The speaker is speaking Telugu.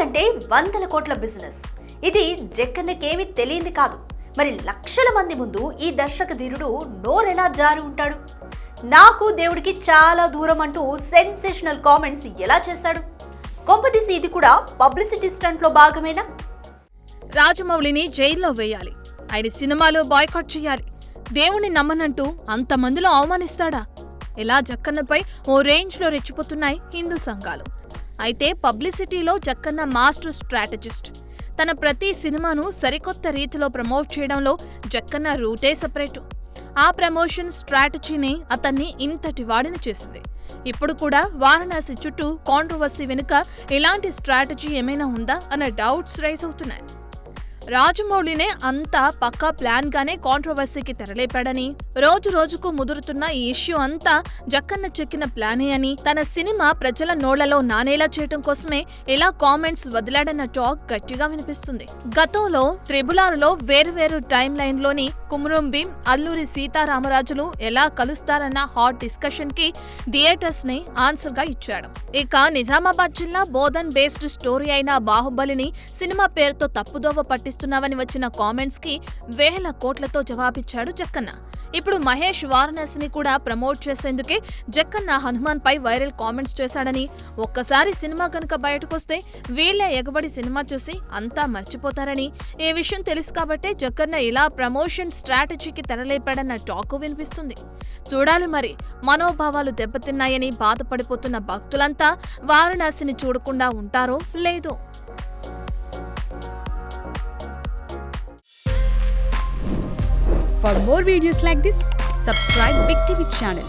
అంటే వందల కోట్ల బిజినెస్. ఇది జక్కన్నకేమీ తెలియంది కాదు. మరి లక్షల మంది ముందు ఈ దర్శక ధీరుడు నోరెలా జారి ఉంటాడు? నాకు దేవుడికి చాలా దూరం అంటూ సెన్సేషనల్ కామెంట్స్ ఎలా చేశాడు? కొంపదీసి ఇది కూడా పబ్లిసిటీ స్టంట్ లో భాగమేనా? రాజమౌళిని జైల్లో వేయాలి, ఆయన సినిమాలో బాయ్కాట్ చేయాలి, దేవుణ్ణి నమ్మనంటూ అంతమందిలో అవమానిస్తాడా? ఇలా జక్కన్నపై ఓ రేంజ్లో రెచ్చిపోతున్నాయి హిందూ సంఘాలు. అయితే పబ్లిసిటీలో జక్కన్న మాస్టర్ స్ట్రాటజిస్ట్. తన ప్రతి సినిమాను సరికొత్త రీతిలో ప్రమోట్ చేయడంలో జక్కన్న రూటే సపరేటు. ఆ ప్రమోషన్ స్ట్రాటజీని అతన్ని ఇంతటి వాడిని చేసింది. ఇప్పుడు కూడా వారణాసి చుట్టూ కాంట్రవర్సీ వెనుక ఇలాంటి స్ట్రాటజీ ఏమైనా ఉందా అన్న డౌట్స్ రైజ్ అవుతున్నాయి. రాజమౌళినే అంతా పక్కా ప్లాన్ గానే కాంట్రవర్సీకి తెరలేపాడని, రోజు రోజుకు ముదురుతున్న ఈ ఇష్యూ అంతా జక్కన్న చెక్కిన ప్లానే అని, తన సినిమా ప్రజల నోళ్లలో నానేలా చేయటం కోసమే ఇలా కామెంట్స్ వదిలాడన్న టాక్ గట్టిగా వినిపిస్తుంది. గతంలో త్రిబులారులో వేరువేరు టైం లైన్ లోని కుమురం భీం, అల్లూరి సీతారామరాజులు ఎలా కలుస్తారన్న హాట్ డిస్కషన్ కి థియేటర్స్ ని ఆన్సర్ గా ఇచ్చాడు. ఇక నిజామాబాద్ జిల్లా బోధన్ బేస్డ్ స్టోరీ అయిన బాహుబలిని సినిమా పేరుతో తప్పుదోవ పట్టిస్తున్నావని వచ్చిన కామెంట్స్ కి వేల కోట్లతో జవాబిచ్చాడు జక్కన్న. ఇప్పుడు మహేష్ వారణాసిని కూడా ప్రమోట్ చేసేందుకే జక్కన్న హనుమాన్ పై వైరల్ కామెంట్స్ చేశాడని, ఒక్కసారి సినిమా కనుక బయటకొస్తే వీళ్లే ఎగబడి సినిమా చూసి అంతా మర్చిపోతారని, ఈ విషయం తెలుసు కాబట్టే జక్కన్న ఇలా ప్రమోషన్ స్ట్రాటజీకి తెరలేపాడన్న టాక్ వినిపిస్తుంది. చూడాలి మరి, మనోభావాలు దెబ్బతిన్నాయని బాధపడిపోతున్న భక్తులంతా వారణాసిని చూడకుండా ఉంటారో లేదో. For more videos like this, subscribe Big TV channel.